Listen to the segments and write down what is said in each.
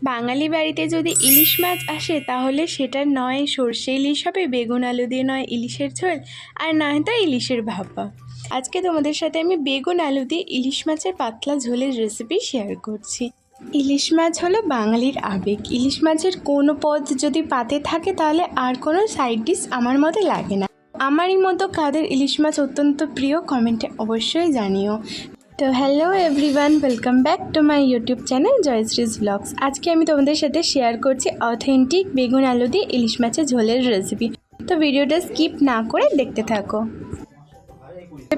বাঙালি বাড়িতে যদি ইলিশ মাছ আসে তাহলে সেটা নয় সর্ষে ইলিশ হবে, বেগুন আলু দিয়ে নয় ইলিশের ঝোল, আর নয়তো ইলিশের ভাপা। আজকে তোমাদের সাথে আমি বেগুন আলু দিয়ে ইলিশ মাছের পাতলা ঝোলের রেসিপি শেয়ার করছি। ইলিশ মাছ হলো বাঙালির আবেগ। ইলিশ মাছের কোনো পদ যদি পাতে থাকে তাহলে আর কোনো সাইড ডিশ আমার মতে লাগে না। আমারই মতো কাদের ইলিশ মাছ অত্যন্ত প্রিয় কমেন্টে অবশ্যই জানিও। তো hello everyone, welcome back to my YouTube channel Joyshree's vlogs. আজকে আমি তোমাদের সাথে শেয়ার করছি অথেন্টিক বেগুন আলু দিয়ে ইলিশ মাছের ঝোলের রেসিপি। তো ভিডিওটা স্কিপ না করে দেখতে থাকো।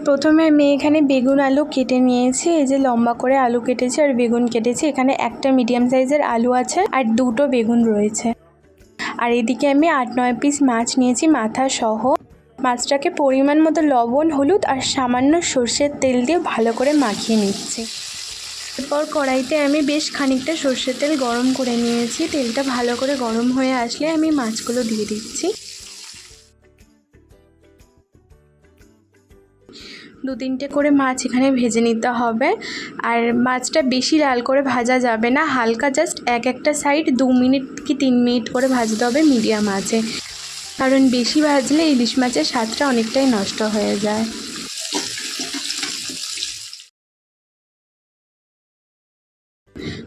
প্রথমে আমি এখানে বেগুন আলু কেটে নিয়েছি। এই যে লম্বা করে আলু কেটেছি আর বেগুন কেটেছি। এখানে একটা মিডিয়াম সাইজের আলু আছে আর দুটো বেগুন রয়েছে। আর এদিকে আমি 8-9 পিস মাছ নিয়েছি মাথা সহ। মাছটাকে পরিমাণ মতো লবণ, হলুদ আর সামান্য সর্ষের তেল দিয়ে ভালো করে মাখিয়ে নিচ্ছি। এরপর কড়াইতে আমি বেশ খানিকটা সর্ষের তেল গরম করে নিয়েছি। তেলটা ভালো করে গরম হয়ে আসলে আমি মাছগুলো দিয়ে দিচ্ছি। 2-3টে করে মাছ এখানে ভেজে নিতে হবে। আর মাছটা বেশি লাল করে ভাজা যাবে না, হালকা জাস্ট একটা সাইড 2 মিনিট কি 3 মিনিট করে ভাজতে হবে মিডিয়াম আঁচে, কারণ বেশি ভাজলে ইলিশ মাছের স্বাদটা অনেকটাই নষ্ট হয়ে যায়।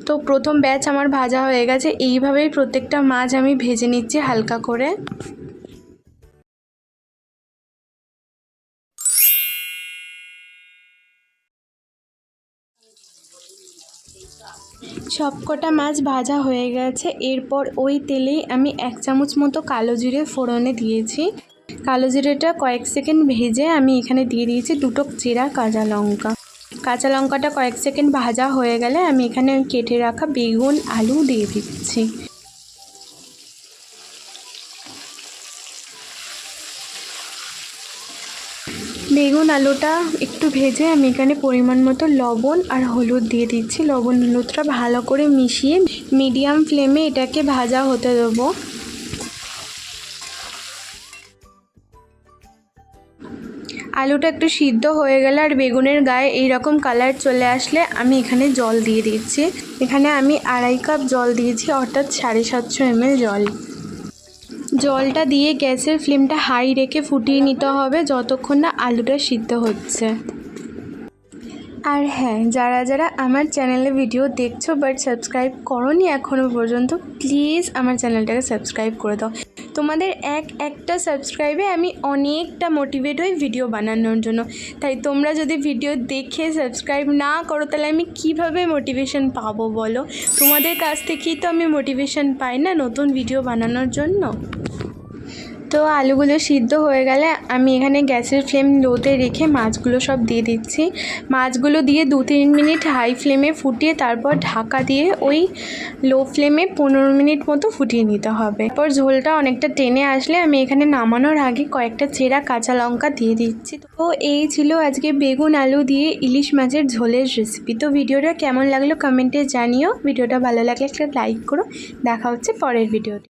তো প্রথম ব্যাচ আমার ভাজা হয়ে গেছে। এইভাবেই প্রত্যেকটা মাছ আমি ভেজে নিচ্ছি হালকা করে। সবকটা মাছ ভাজা হয়ে গেছে। এরপর ওই তেলেই আমি 1 চামচ মতো কালো জিরে ফোড়নে দিয়েছি। কালো জিরেটা কয়েক সেকেন্ড ভেজে আমি এখানে দিয়ে দিয়েছি 2টো চেরা কাঁচা লঙ্কা। কাঁচা লঙ্কাটা কয়েক সেকেন্ড ভাজা হয়ে গেলে আমি এখানে কেটে রাখা বেগুন আলু দিয়ে দিচ্ছি। বেগুন আলুটা একটু ভেজে আমি এখানে পরিমাণ মতো লবণ আর হলুদ দিয়ে দিচ্ছি। লবণ হলুদটা ভালো করে মিশিয়ে মিডিয়াম ফ্লেমে এটাকে ভাজা হতে দেবো। আলুটা একটু সিদ্ধ হয়ে গেলে আর বেগুনের গায়ে এইরকম কালার চলে আসলে আমি এখানে জল দিয়ে দিচ্ছি। এখানে আমি 2.5 কাপ জল দিয়েছি, অর্থাৎ 750 ml জল। জলটা দিয়ে গ্যাসের ফ্লেমটা হাই রেখে ফুটিয়ে নিতে হবে যতক্ষণ না আলুটা সিদ্ধ হচ্ছে। আর হ্যাঁ, যারা যারা আমার চ্যানেলে ভিডিও দেখছো বাট সাবস্ক্রাইব করোনি এখনও পর্যন্ত, প্লিজ আমার চ্যানেলটাকে সাবস্ক্রাইব করে দাও। তোমাদের একটা সাবস্ক্রাইবে আমি অনেকটা মোটিভেট হই ভিডিও বানানোর জন্য। তাই তোমরা যদি ভিডিও দেখে সাবস্ক্রাইব না করো তাহলে আমি কিভাবে মোটিভেশন পাবো বলো? তোমাদের কাছ থেকেই তো আমি মোটিভেশন পাই না নতুন ভিডিও বানানোর জন্য। তো আলুগুলো সিদ্ধ হয়ে গেলে আমি এখানে গ্যাসের ফ্লেম লোতে রেখে মাছগুলো সব দিয়ে দিচ্ছি। মাছগুলো দিয়ে 2-3 মিনিট হাই ফ্লেমে ফুটিয়ে তারপর ঢাকা দিয়ে ওই লো ফ্লেমে 15 মিনিট মতো ফুটিয়ে নিতে হবে। এরপর ঝোলটা অনেকটা টেনে আসলে আমি এখানে নামানোর আগে কয়েকটা চেরা কাঁচা লঙ্কা দিয়ে দিচ্ছি। তো এই ছিল আজকে বেগুন আলু দিয়ে ইলিশ মাছের ঝোলের রেসিপি। তো ভিডিওটা কেমন লাগলো কমেন্টে জানিও। ভিডিওটা ভালো লাগলে একটা লাইক করো। দেখা হচ্ছে পরের ভিডিওতে।